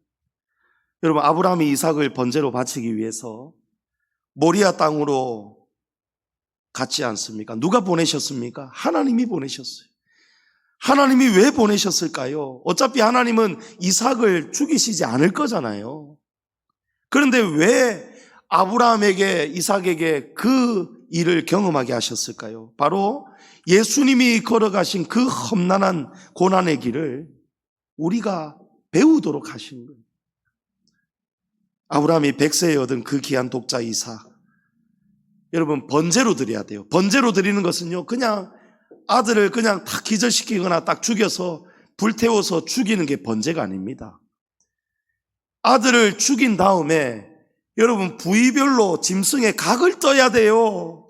Speaker 1: 여러분 아브라함이 이삭을 번제로 바치기 위해서 모리아 땅으로 갔지 않습니까? 누가 보내셨습니까? 하나님이 보내셨어요. 하나님이 왜 보내셨을까요? 어차피 하나님은 이삭을 죽이시지 않을 거잖아요. 그런데 왜 아브라함에게, 이삭에게 그 일을 경험하게 하셨을까요? 바로 예수님이 걸어가신 그 험난한 고난의 길을 우리가 배우도록 하신 거예요. 아브라함이 100세에 얻은 그 귀한 독자 이삭, 여러분 번제로 드려야 돼요. 번제로 드리는 것은요, 그냥 아들을 그냥 딱 기절시키거나 딱 죽여서 불태워서 죽이는 게 번제가 아닙니다. 아들을 죽인 다음에 여러분 부위별로 짐승의 각을 떠야 돼요.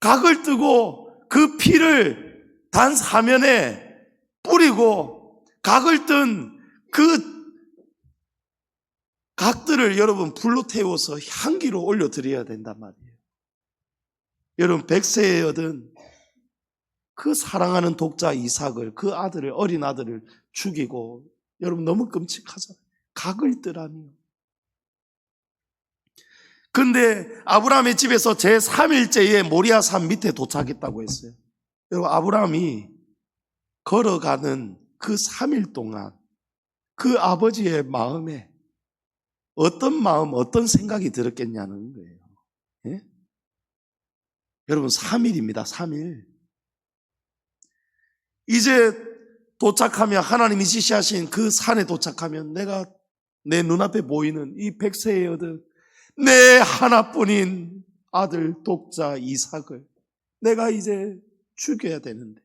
Speaker 1: 각을 뜨고 그 피를 단 사면에 뿌리고 각을 뜬 그 각들을 여러분 불로 태워서 향기로 올려드려야 된단 말이에요. 여러분 100세에 얻은 그 사랑하는 독자 이삭을, 그 아들을, 어린 아들을 죽이고, 여러분 너무 끔찍하잖아요. 각을 뜨라니요. 근데 아브라함의 집에서 제3일째에 모리아 산 밑에 도착했다고 했어요. 여러분 아브라함이 걸어가는 그 3일 동안 그 아버지의 마음에 어떤 마음, 어떤 생각이 들었겠냐는 거예요. 예? 여러분 3일입니다. 3일. 이제 도착하면, 하나님이 지시하신 그 산에 도착하면 내가 내 눈앞에 보이는 이 100세에 얻은 내 하나뿐인 아들 독자 이삭을 내가 이제 죽여야 되는데,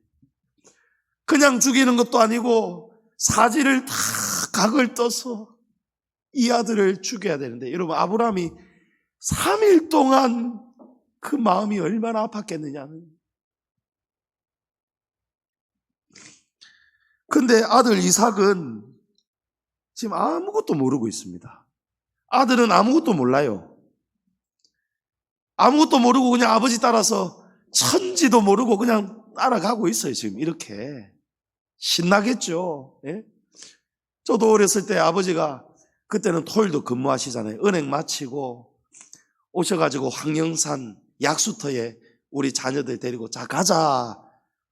Speaker 1: 그냥 죽이는 것도 아니고 사지를 다 각을 떠서 이 아들을 죽여야 되는데, 여러분 아브라함이 3일 동안 그 마음이 얼마나 아팠겠느냐는. 근데 아들 이삭은 지금 아무것도 모르고 있습니다. 아들은 아무것도 몰라요. 아무것도 모르고 그냥 아버지 따라서 천지도 모르고 그냥 따라가고 있어요. 지금 이렇게 신나겠죠. 예? 저도 어렸을 때 아버지가, 그때는 토요일도 근무하시잖아요. 은행 마치고 오셔가지고 황령산 약수터에 우리 자녀들 데리고 자 가자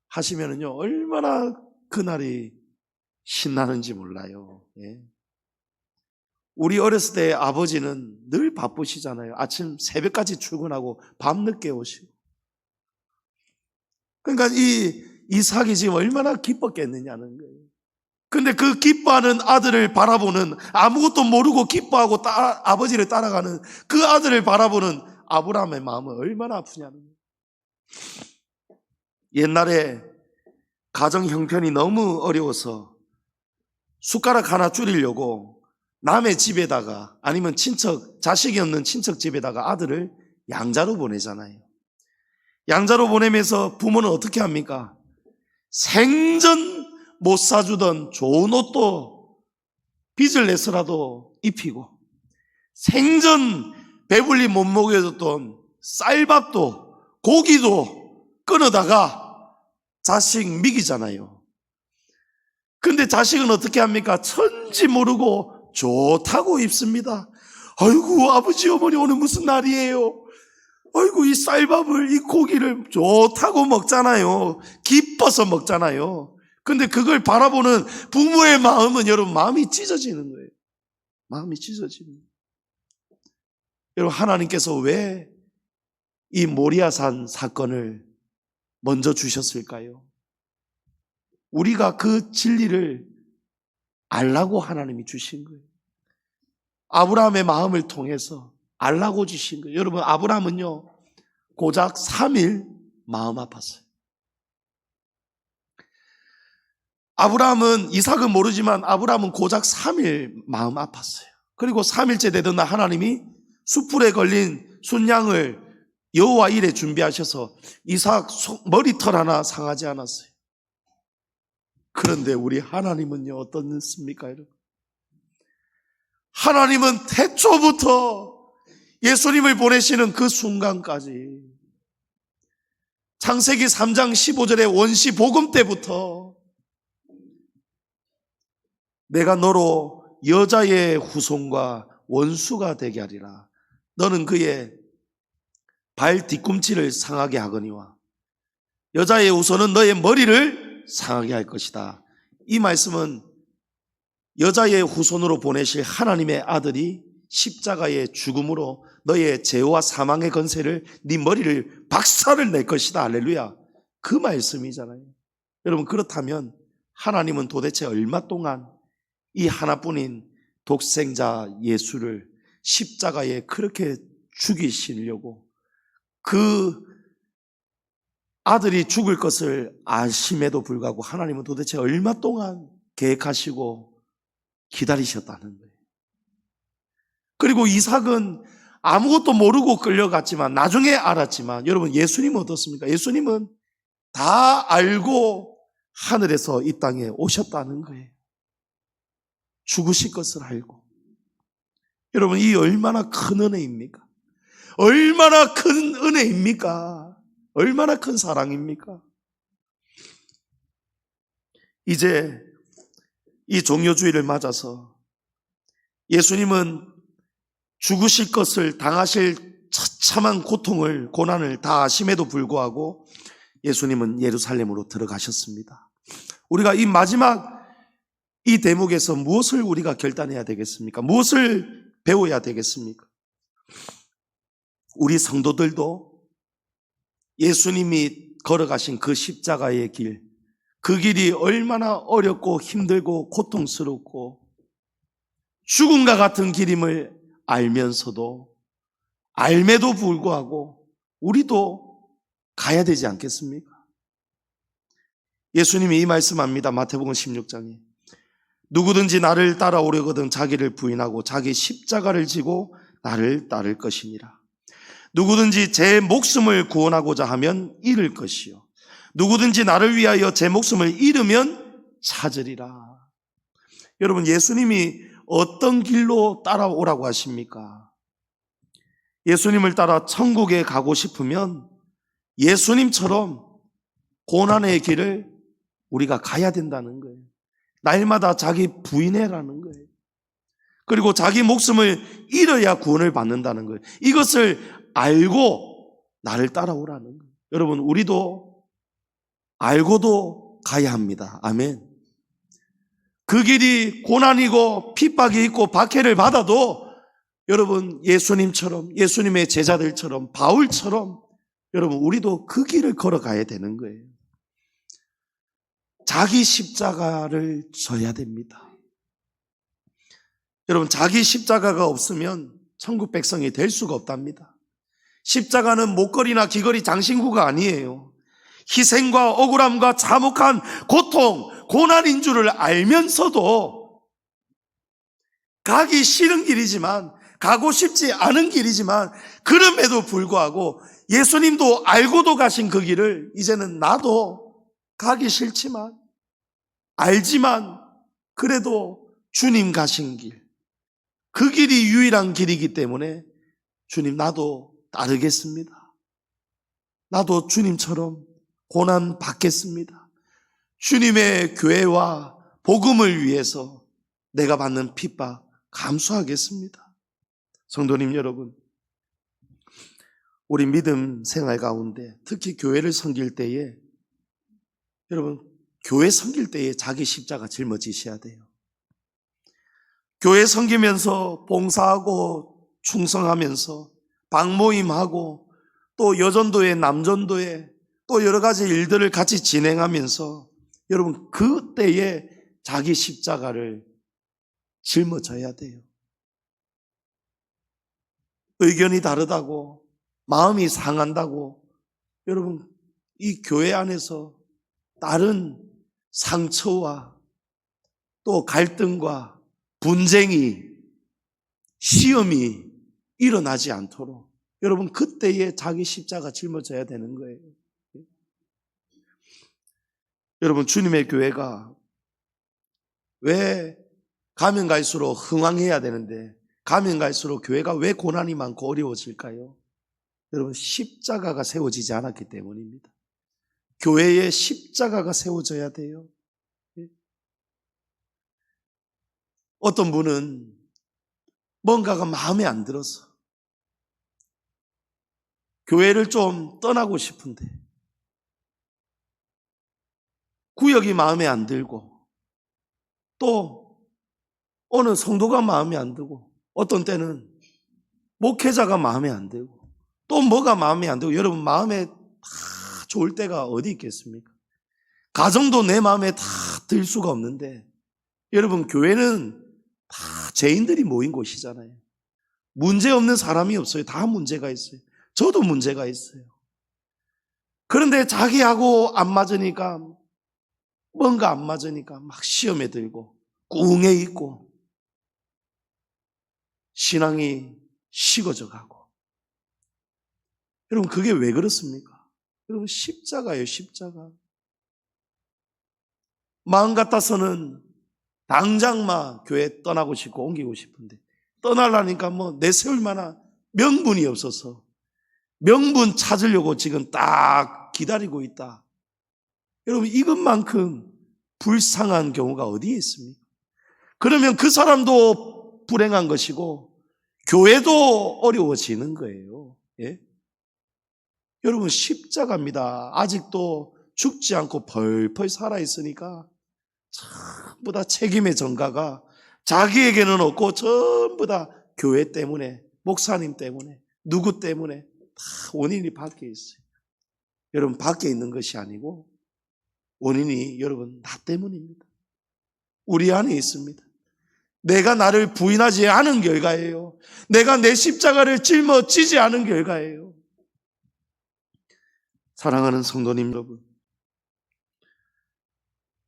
Speaker 1: 하시면은요, 얼마나 그날이 신나는지 몰라요. 예. 우리 어렸을 때 아버지는 늘 바쁘시잖아요. 아침 새벽까지 출근하고 밤늦게 오시고. 그러니까 이 이삭이 지금 얼마나 기뻤겠느냐는 거예요. 근데 그 기뻐하는 아들을 바라보는, 아무것도 모르고 기뻐하고 아버지를 따라가는 그 아들을 바라보는 아브라함의 마음은 얼마나 아프냐는 거예요. 옛날에 가정 형편이 너무 어려워서 숟가락 하나 줄이려고 남의 집에다가, 아니면 친척, 자식이 없는 친척 집에다가 아들을 양자로 보내잖아요. 양자로 보내면서 부모는 어떻게 합니까? 생전 못 사주던 좋은 옷도 빚을 내서라도 입히고, 생전 배불리 못 먹여줬던 쌀밥도 고기도 끊어다가 자식 먹이잖아요. 근데 자식은 어떻게 합니까? 천지 모르고 좋다고 입습니다. 아이고 아버지 어머니 오늘 무슨 날이에요? 아이고 이 쌀밥을, 이 고기를 좋다고 먹잖아요. 기뻐서 먹잖아요. 근데 그걸 바라보는 부모의 마음은, 여러분 마음이 찢어지는 거예요. 마음이 찢어지는 거예요. 여러분 하나님께서 왜 이 모리아산 사건을 먼저 주셨을까요? 우리가 그 진리를 알라고 하나님이 주신 거예요. 아브라함의 마음을 통해서 알라고 주신 거예요. 여러분, 아브라함은요, 고작 3일 마음 아팠어요. 아브라함은, 이삭은 모르지만 아브라함은 고작 3일 마음 아팠어요. 그리고 3일째 되던 날 하나님이 숯불에 걸린 순양을 여호와 일에 준비하셔서 이삭 머리털 하나 상하지 않았어요. 그런데 우리 하나님은요, 어떻습니까, 여러분? 하나님은 태초부터 예수님을 보내시는 그 순간까지, 창세기 3장 15절의 원시 복음 때부터 내가 너로 여자의 후손과 원수가 되게 하리라. 너는 그의 발 뒤꿈치를 상하게 하거니와 여자의 후손은 너의 머리를 상하게 할 것이다. 이 말씀은 여자의 후손으로 보내실 하나님의 아들이 십자가의 죽음으로 너의 죄와 사망의 건세를, 네 머리를 박살을 낼 것이다. 할렐루야. 그 말씀이잖아요. 여러분, 그렇다면 하나님은 도대체 얼마 동안 이 하나뿐인 독생자 예수를 십자가에 그렇게 죽이시려고, 그 아들이 죽을 것을 아심에도 불구하고 하나님은 도대체 얼마 동안 계획하시고 기다리셨다는 거예요. 그리고 이삭은 아무것도 모르고 끌려갔지만, 나중에 알았지만, 여러분, 예수님은 어떻습니까? 예수님은 다 알고 하늘에서 이 땅에 오셨다는 거예요. 죽으실 것을 알고. 여러분, 이 얼마나 큰 은혜입니까? 얼마나 큰 은혜입니까? 얼마나 큰 사랑입니까? 이제 이 종료주의를 맞아서 예수님은 죽으실 것을 당하실 처참한 고통을, 고난을 다 아심에도 불구하고 예수님은 예루살렘으로 들어가셨습니다. 우리가 이 마지막 이 대목에서 무엇을 우리가 결단해야 되겠습니까? 무엇을 배워야 되겠습니까? 우리 성도들도 예수님이 걸어가신 그 십자가의 길, 그 길이 얼마나 어렵고 힘들고 고통스럽고 죽음과 같은 길임을 알면서도, 알매도 불구하고 우리도 가야 되지 않겠습니까? 예수님이 이 말씀합니다. 마태복음 16장에 누구든지 나를 따라오려거든 자기를 부인하고 자기 십자가를 지고 나를 따를 것이니라. 누구든지 제 목숨을 구원하고자 하면 잃을 것이요 누구든지 나를 위하여 제 목숨을 잃으면 찾으리라. 여러분, 예수님이 어떤 길로 따라오라고 하십니까? 예수님을 따라 천국에 가고 싶으면 예수님처럼 고난의 길을 우리가 가야 된다는 거예요. 날마다 자기 부인해라는 거예요. 그리고 자기 목숨을 잃어야 구원을 받는다는 거예요. 이것을 알고 나를 따라오라는 거예요. 여러분, 우리도 알고도 가야 합니다. 아멘. 그 길이 고난이고 핍박이 있고 박해를 받아도 여러분, 예수님처럼, 예수님의 제자들처럼, 바울처럼 여러분, 우리도 그 길을 걸어가야 되는 거예요. 자기 십자가를 져야 됩니다. 여러분, 자기 십자가가 없으면 천국 백성이 될 수가 없답니다. 십자가는 목걸이나 귀걸이 장신구가 아니에요. 희생과 억울함과 참혹한 고통, 고난인 줄을 알면서도 가기 싫은 길이지만, 가고 싶지 않은 길이지만, 그럼에도 불구하고 예수님도 알고도 가신 그 길을 이제는 나도 가기 싫지만, 알지만 그래도 주님 가신 길, 그 길이 유일한 길이기 때문에 주님, 나도 따르겠습니다. 나도 주님처럼 고난 받겠습니다. 주님의 교회와 복음을 위해서 내가 받는 핍박 감수하겠습니다. 성도님 여러분, 우리 믿음 생활 가운데 특히 교회를 섬길 때에, 여러분, 교회 섬길 때에 자기 십자가 짊어지셔야 돼요. 교회 섬기면서 봉사하고 충성하면서 방모임하고 또 여전도회, 남전도회 또 여러 가지 일들을 같이 진행하면서 여러분, 그때에 자기 십자가를 짊어져야 돼요. 의견이 다르다고, 마음이 상한다고, 여러분, 이 교회 안에서 다른 상처와 또 갈등과 분쟁이, 시험이 일어나지 않도록 여러분 그때에 자기 십자가 짊어져야 되는 거예요. 여러분, 주님의 교회가 왜 가면 갈수록 흥왕해야 되는데 가면 갈수록 교회가 왜 고난이 많고 어려워질까요? 여러분, 십자가가 세워지지 않았기 때문입니다. 교회에 십자가가 세워져야 돼요. 어떤 분은 뭔가가 마음에 안 들어서 교회를 좀 떠나고 싶은데 구역이 마음에 안 들고 또 어느 성도가 마음에 안 들고 어떤 때는 목회자가 마음에 안 들고 또 뭐가 마음에 안 들고 여러분 마음에 다 좋을 때가 어디 있겠습니까? 가정도 내 마음에 다 들 수가 없는데 여러분 교회는 다 죄인들이 모인 곳이잖아요. 문제 없는 사람이 없어요. 다 문제가 있어요. 저도 문제가 있어요. 그런데 자기하고 안 맞으니까 뭔가 안 맞으니까 막 시험에 들고 꿍해 있고 신앙이 식어져 가고 여러분 그게 왜 그렇습니까? 여러분 십자가예요. 십자가. 마음 같아서는 당장 막 교회 떠나고 싶고 옮기고 싶은데 떠나려니까 뭐 내세울 만한 명분이 없어서 명분 찾으려고 지금 딱 기다리고 있다. 여러분 이것만큼 불쌍한 경우가 어디에 있습니까? 그러면 그 사람도 불행한 것이고 교회도 어려워지는 거예요. 예? 여러분 십자가입니다. 아직도 죽지 않고 펄펄 살아있으니까 전부 다 책임의 전가가 자기에게는 없고 전부 다 교회 때문에 목사님 때문에 누구 때문에 다 원인이 밖에 있어요. 여러분 밖에 있는 것이 아니고 원인이 여러분 나 때문입니다. 우리 안에 있습니다. 내가 나를 부인하지 않은 결과예요. 내가 내 십자가를 짊어지지 않은 결과예요. 사랑하는 성도님 여러분,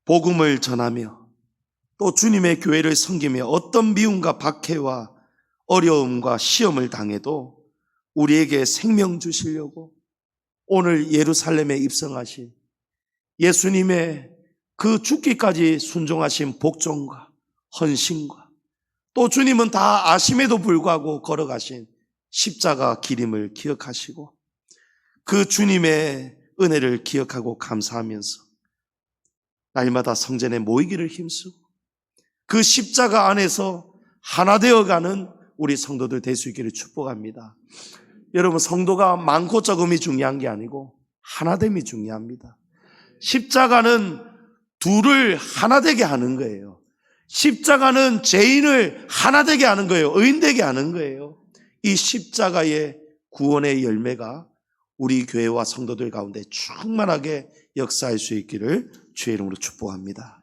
Speaker 1: 복음을 전하며 또 주님의 교회를 섬기며 어떤 미움과 박해와 어려움과 시험을 당해도 우리에게 생명 주시려고 오늘 예루살렘에 입성하신 예수님의 그 죽기까지 순종하신 복종과 헌신과 또 주님은 다 아심에도 불구하고 걸어가신 십자가 기림을 기억하시고 그 주님의 은혜를 기억하고 감사하면서 날마다 성전에 모이기를 힘쓰고 그 십자가 안에서 하나 되어가는 우리 성도들 될 수 있기를 축복합니다. 여러분 성도가 많고 적음이 중요한 게 아니고 하나됨이 중요합니다. 십자가는 둘을 하나 되게 하는 거예요. 십자가는 죄인을 하나 되게 하는 거예요. 의인 되게 하는 거예요. 이 십자가의 구원의 열매가 우리 교회와 성도들 가운데 충만하게 역사할 수 있기를 주의 이름으로 축복합니다.